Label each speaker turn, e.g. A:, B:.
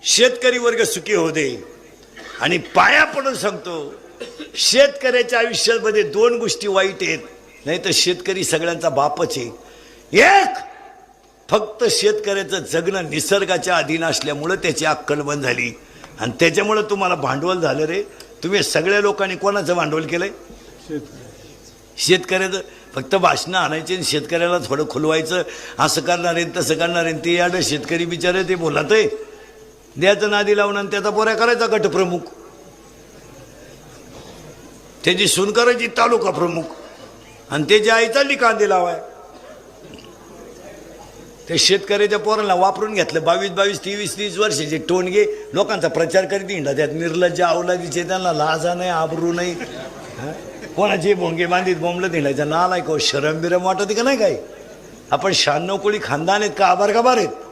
A: शेतकरी वर्ग सुखी होऊ दे. आणि पाया पडून सांगतो, शेतकऱ्याच्या आयुष्यामध्ये दोन गोष्टी वाईट आहेत, नाही तर शेतकरी सगळ्यांचा बापच आहे. एक, फक्त शेतकऱ्याचं जगणं निसर्गाच्या अधीन असल्यामुळं त्याची अक्कल बंद झाली आणि त्याच्यामुळं तुम्हाला भांडवल झालं रे. तुम्ही सगळ्या लोकांनी कोणाचं भांडवल केलंय? शेतकऱ्याचं. फक्त भाषणं आणायचे आणि शेतकऱ्याला थोडं खुलवायचं, असं करणार आहे तसं करणार आहे. ते याडं शेतकरी बिचारे ते बोलत आहे, द्यायचं नादी लावून आणि त्याचा पोऱ्या करायचा गटप्रमुख, त्याची सून करायची तालुका प्रमुख आणि त्याची आई चालली कांदे लावाय. ते शेतकऱ्याच्या पोरांना वापरून घेतलं. 22-22, 23-30 वर्षाचे टोनगे लोकांचा प्रचार करीत हिंडा. त्यात निर्लज्ज अवलादीचे, त्यांना लाजा नाही, आबरू नाही. कोणाचे भोंगे बांधीत बोंबलं हिंडायचं नालाय का? शरम बिरम वाटत का नाही? काय आपण 96 कोळी खानदान आहेत का? आभार का बार आहेत?